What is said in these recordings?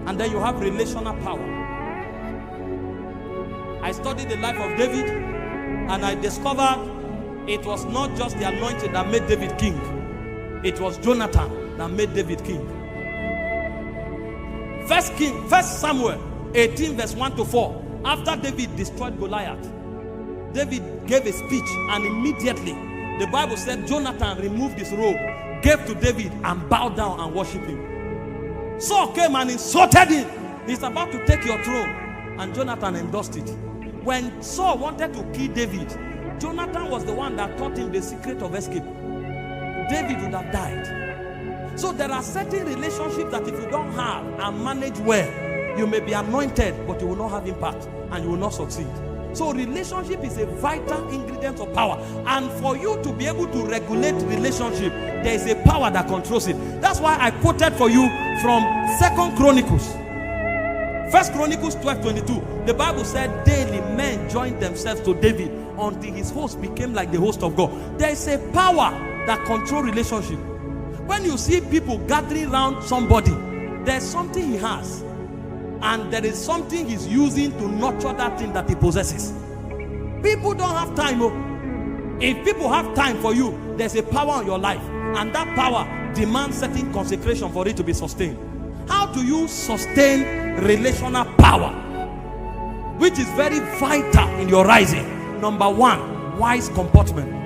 And then you have relational power. I studied the life of David, and I discovered it was not just the anointing that made David king. It was Jonathan that made David king. First Samuel 18 verse 1 to 4. After David destroyed Goliath, David gave a speech, and immediately the Bible said Jonathan removed his robe, gave to David, and bowed down and worshiped him. Saul came and insulted him. He's about to take your throne, and Jonathan endorsed it. When Saul wanted to kill David, Jonathan was the one that taught him the secret of escape. David would have died. So there are certain relationships that if you don't have and manage well, you may be anointed, but you will not have impact and you will not succeed. So relationship is a vital ingredient of power. And for you to be able to regulate relationship, there is a power that controls it. That's why I quoted for you from 2 Chronicles. 1 Chronicles 12:22. The Bible said daily men joined themselves to David until his host became like the host of God. There is a power that controls relationship. When you see people gathering around somebody, there's something he has, and there is something he's using to nurture that thing that he possesses. People don't have time. If people have time for you, there's a power in your life, and that power demands certain consecration for it to be sustained. How do you sustain relational power, which is very vital in your rising? Number one, wise comportment.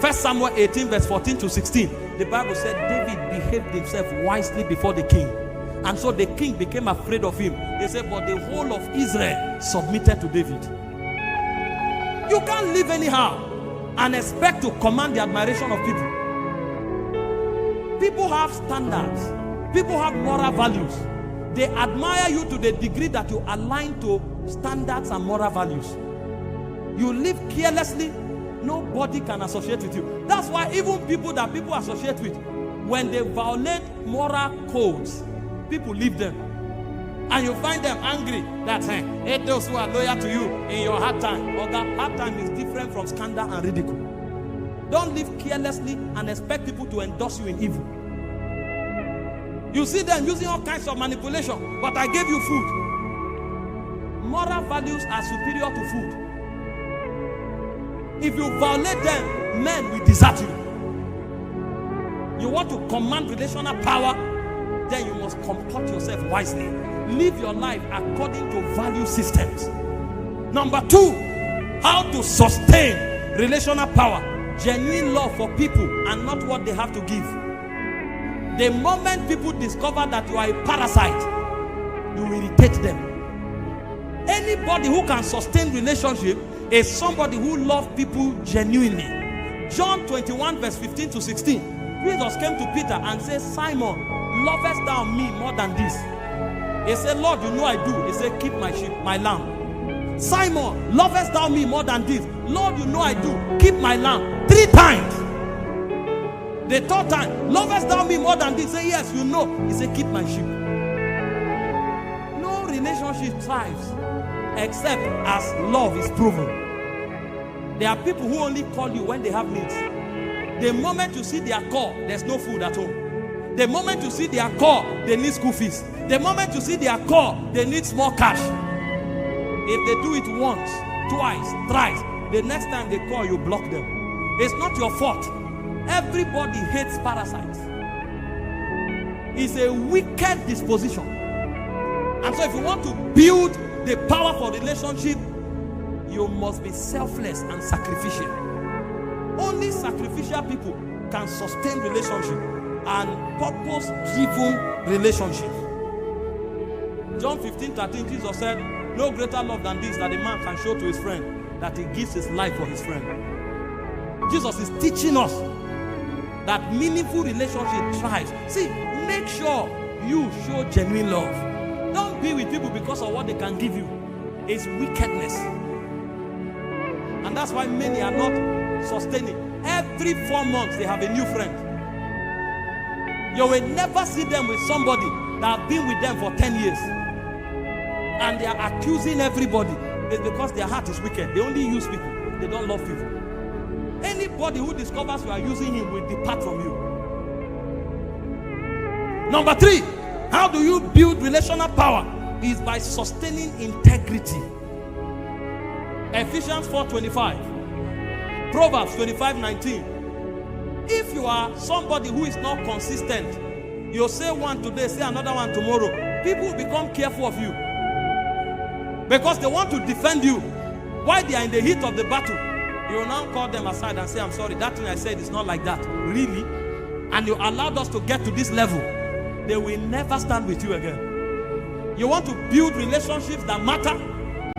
1 Samuel 18 verse 14 to 16. The Bible said David behaved himself wisely before the king, and so the king became afraid of him. They said, but the whole of Israel submitted to David. You can't live anyhow and expect to command the admiration of people. People have standards. People have moral values. They admire you to the degree that you align to standards and moral values. You live carelessly, nobody can associate with you. That's why even people that people associate with, when they violate moral codes, people leave them. And you find them angry that those who are loyal to you in your hard time. Or that hard time is different from scandal and ridicule. Don't live carelessly and expect people to endorse you in evil. You see them using all kinds of manipulation, but I gave you food. Moral values are superior to food. If you violate them, men will desert you. You want to command relational power, then you must comport yourself wisely. Live your life according to value systems. Number two, how to sustain relational power. Genuine love for people and not what they have to give. The moment people discover that you are a parasite, you will irritate them. Anybody who can sustain relationship is somebody who loves people genuinely. John 21 verse 15 to 16. Jesus came to Peter and said, Simon, lovest thou me more than this? He said, Lord, you know I do. He said, keep my sheep, my lamb. Simon, lovest thou me more than this? Lord, you know I do. Keep my lamb. 3 times. The third time, lovest thou me more than this? He said, yes, you know. He said, keep my sheep. No relationship thrives except as love is proven. There are people who only call you when they have needs. The moment you see their call, there's no food at home. The moment you see their call, they need school fees. The moment you see their call, they need small cash. If they do it once, twice, thrice, the next time they call, you block them. It's not your fault. Everybody hates parasites. It's a wicked disposition. And so if you want to build the power for relationship, you must be selfless and sacrificial. Only sacrificial people can sustain relationship and purpose-driven relationship. John 15:13, Jesus said, no greater love than this that a man can show to his friend, that he gives his life for his friend. Jesus is teaching us that meaningful relationship thrives. See, make sure you show genuine love. Don't be with people because of what they can give you. It's wickedness. And that's why many are not sustaining. Every 4 months they have a new friend. You will never see them with somebody that have been with them for 10 years. And they are accusing everybody. It's because their heart is wicked. They only use people. They don't love people. Anybody who discovers you are using him will depart from you. Number 3, How do you build relational power? Is by sustaining integrity. Ephesians 4:25, Proverbs 25:19. If you are somebody who is not consistent, you say one today, say another one tomorrow, people will become careful of you because they want to defend you. While they are in the heat of the battle, you will now call them aside and say, I'm sorry, that thing I said is not like that. Really? And you allowed us to get to this level. They will never stand with you again. You want to build relationships that matter?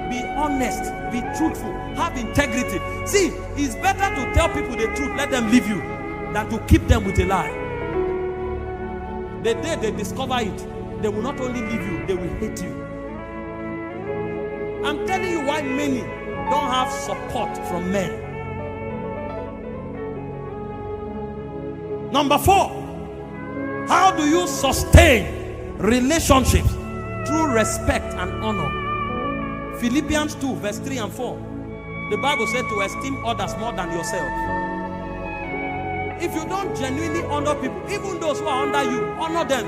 Be honest, be truthful, have integrity. See, it's better to tell people the truth, let them leave you, than to keep them with a lie. The day they discover it, they will not only leave you, they will hate you. I'm telling you why many don't have support from men. Number 4, how do you sustain relationships? Through respect and honor. Philippians 2 verse 3 and 4. The Bible said to esteem others more than yourself. If you don't genuinely honor people, even those who are under you, honor them.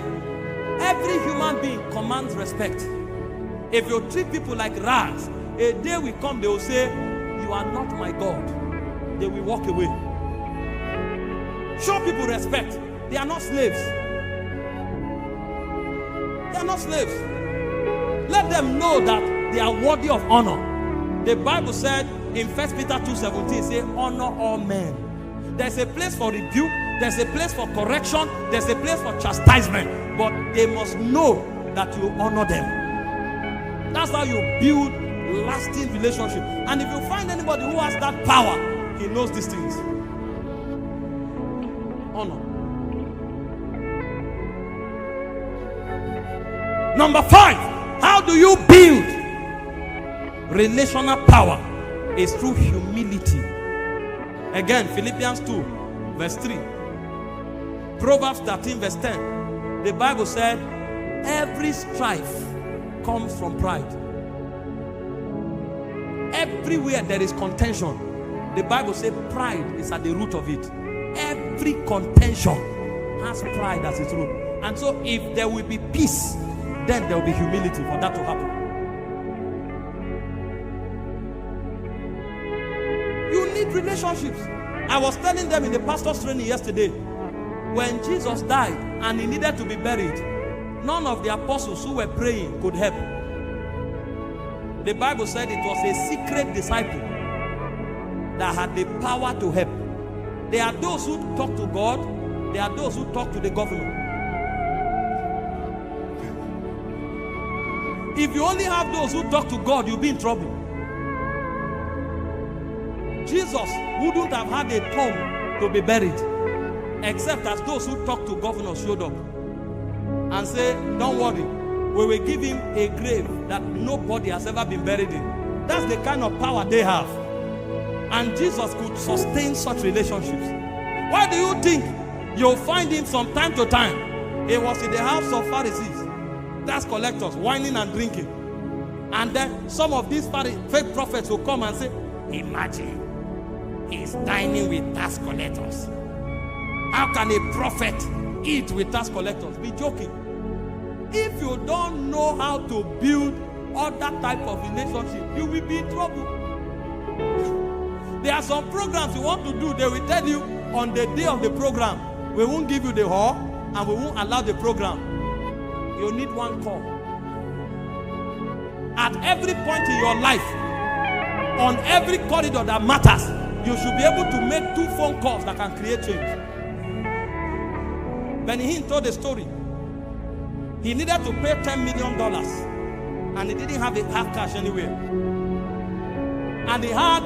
Every human being commands respect. If you treat people like rats, a day will come they will say, you are not my God. They will walk away. Show people respect. They are not slaves. They are not slaves. Let them know that they are worthy of honor. The Bible said in 1 Peter 2:17, say, honor all men. There's a place for rebuke, there's a place for correction, there's a place for chastisement, but they must know that you honor them. That's how you build lasting relationship. And if you find anybody who has that power, he knows these things. Honor. Number 5, how do you build relational power? Is through humility. Again, Philippians 2 verse 3, Proverbs 13 verse 10. The Bible said every strife comes from pride. Everywhere there is contention, the Bible says pride is at the root of it. Every contention has pride as its root. And so if there will be peace, then there will be humility for that to happen. You need relationships. I was telling them in the pastor's training yesterday, when Jesus died and he needed to be buried, none of the apostles who were praying could help. The Bible said it was a secret disciple that had the power to help. There are those who talk to God, there are those who talk to the government. If you only have those who talk to God, you'll be in trouble. Jesus wouldn't have had a tomb to be buried, except as those who talk to governors showed up and say, don't worry, we will give him a grave that nobody has ever been buried in. That's the kind of power they have. And Jesus could sustain such relationships. Why do you think you'll find him from time to time? He was in the house of Pharisees, tax collectors, whining and drinking. And then some of these fake prophets will come and say, imagine, he's dining with tax collectors. How can a prophet eat with tax collectors? Be joking. If you don't know how to build other type of relationship, you will be in trouble. There are some programs you want to do, they will tell you on the day of the program, we won't give you the hall and we won't allow the program. You need one call. At every point in your life, on every corridor that matters, you should be able to make 2 phone calls that can create change. Benny Hinn told a story. He needed to pay $10 million and he didn't have cash anywhere. And he had,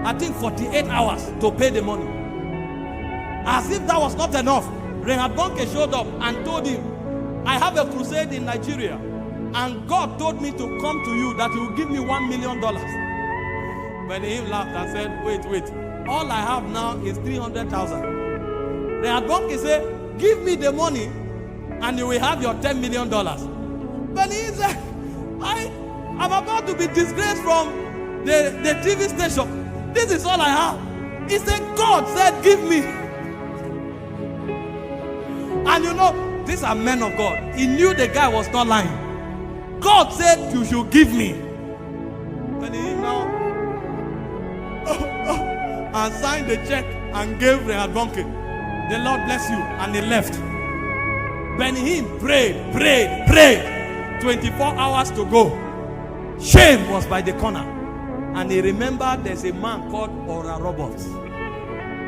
I think, 48 hours to pay the money. As if that was not enough, Reinhard Bonnke showed up and told him, I have a crusade in Nigeria and God told me to come to you that he will give me $1 million. Benny Hinn laughed and said, wait, all I have now is 300,000. Reinhard Bonnke said, give me the money and you will have your $10 million. Benny Hinn said, I'm about to be disgraced from the TV station. This is all I have. He said, God said, give me. And you know, These are men of God. He knew the guy was not lying. God said, you should give me. When he now and signed the check and gave the donkey, the Lord bless you, and he left. Benihim prayed. 24 hours to go. Shame was by the corner. And he remembered there's a man called Orokpo.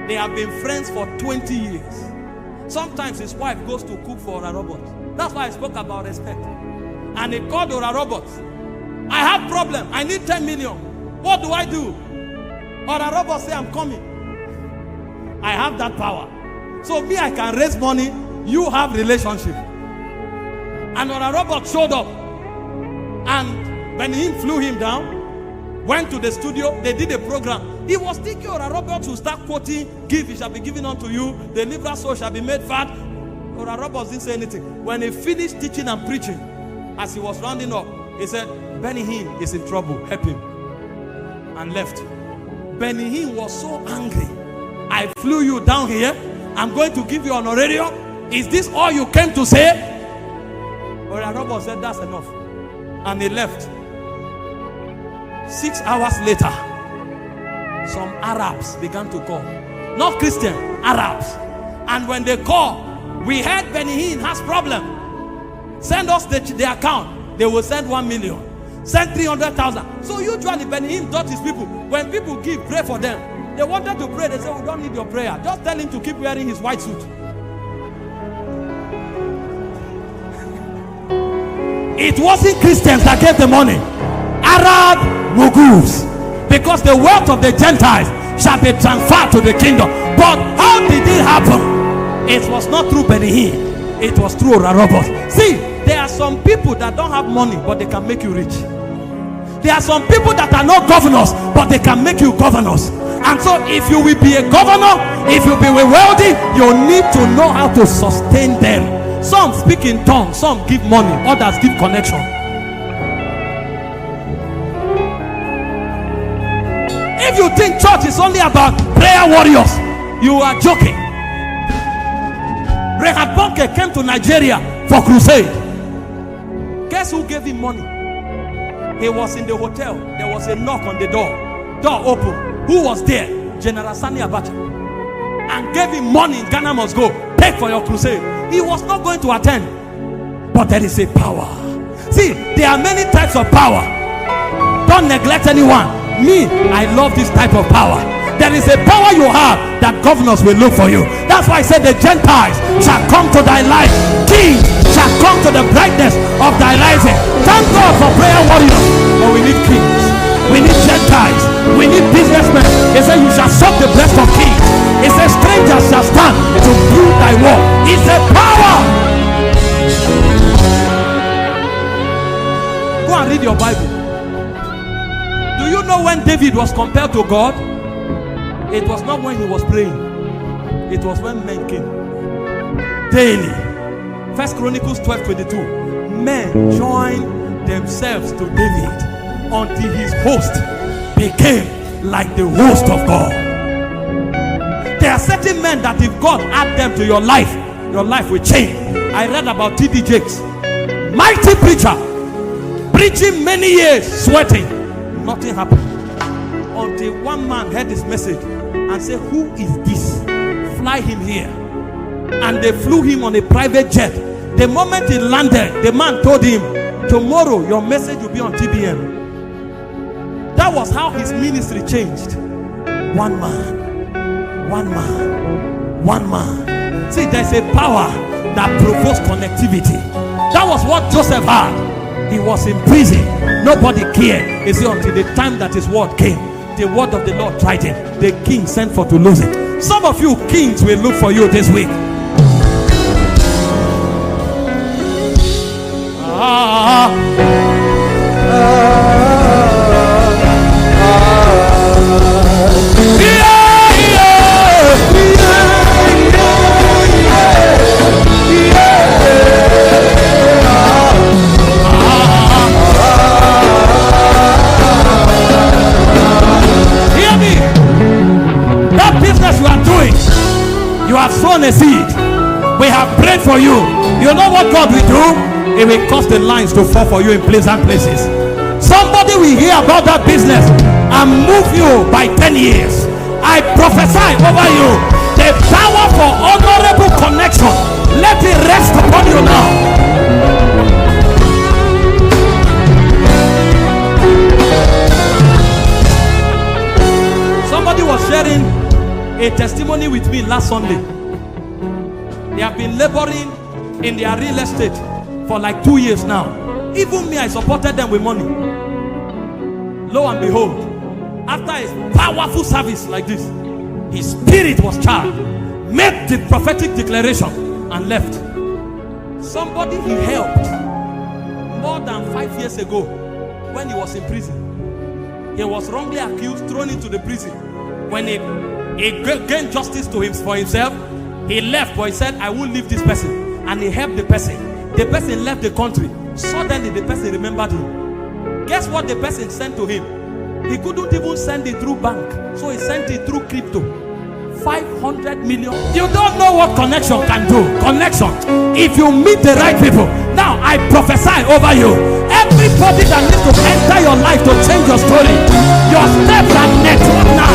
They have been friends for 20 years. Sometimes his wife goes to cook for Orokpo. That's why I spoke about respect. And he called Orokpo. I have problem. I need 10 million. What do I do? Orokpo say, I'm coming. I have that power. So me, I can raise money. You have relationship. And Orokpo showed up. And Benihim flew him down. Went to the studio, they did a program. He was thinking Orokpo to start quoting, give, it shall be given unto you, the liberal soul shall be made fat. Orokpo didn't say anything. When he finished teaching and preaching, as he was rounding up, he said, Benihim is in trouble, help him. And left. Benihim was so angry. I flew you down here, I'm going to give you an honorarium. Is this all you came to say? Orokpo said, that's enough. And he left. 6 hours later, some Arabs began to call. Not Christian, Arabs. And when they call, we heard Benihim has problem. Send us the account. They will send 1 million. Send 300,000. So usually Benihim taught his people, when people give, pray for them. They wanted to pray. They said, we don't need your prayer. Just tell him to keep wearing his white suit. It wasn't Christians that gave the money. Arab Mughals, because the wealth of the Gentiles shall be transferred to the kingdom. But how did it happen? It was not through Benihim, it was through Orokpo. See, there are some people that don't have money, but they can make you rich. There are some people that are not governors, but they can make you governors. And so if you will be a governor, if you will be wealthy, you need to know how to sustain them. Some speak in tongues, some give money, others give connection. If you think church is only about prayer warriors, you are joking. Reinhard Bonnke came to Nigeria for crusade. Guess who gave him money? He was in the hotel. There was a knock on the door. Door open. Who was there? General Sani Abacha. And gave him money. Ghana must go. Pay for your crusade. He was not going to attend. But there is a power. See, there are many types of power. Don't neglect anyone. Me, I love this type of power. There is a power you have that governors will look for you. That's why I said the Gentiles shall come to thy light. Kings shall come to the brightness of thy rising. Thank God for prayer warriors. But we need kings. We need Gentiles. We need businessmen. He said you shall suck the breast of kings. He said strangers shall stand to view thy wall. It's a power. Go and read your Bible. Do you know when David was compelled to God? It was not when he was praying. It was when men came. Daily. 1 Chronicles 12:22. Men joined themselves to David until his host became like the host of God. There are certain men that if God add them to your life will change. I read about T.D. Jakes. Mighty preacher. Preaching many years, sweating. Nothing happened until one man heard his message and said, who is this? Fly him here. And they flew him on a private jet. The moment he landed, the man told him, tomorrow your message will be on TBN. That was how his ministry changed. One man. See, there's a power that provokes connectivity. That was what Joseph had. He was in prison. Nobody cared. You see, until the time that his word came, the word of the Lord tried him. The king sent for to lose it. Some of you kings will look for you this week. You have sown a seed. We have prayed for you. You know what God will do? It will cause the lines to fall for you in pleasant places. Somebody will hear about that business and move you by 10 years. I prophesy over you, the power for honorable connection, let it rest upon you now. Somebody was sharing a testimony with me last Sunday. They have been laboring in their real estate for like 2 years now. Even me, I supported them with money. Lo and behold, after a powerful service like this, his spirit was charged, made the prophetic declaration and left. Somebody he helped more than 5 years ago when he was in prison. He was wrongly accused, thrown into the prison. When he gained justice to him for himself, he left, but he said, I will leave this person. And he helped the person. The person left the country. Suddenly the person remembered him. Guess what the person sent to him? He couldn't even send it through bank, so he sent it through crypto. 500 million. You don't know what connection can do. Connection. If you meet the right people. Now I prophesy over you. Everybody that needs to enter your life to change your story, your steps are network now.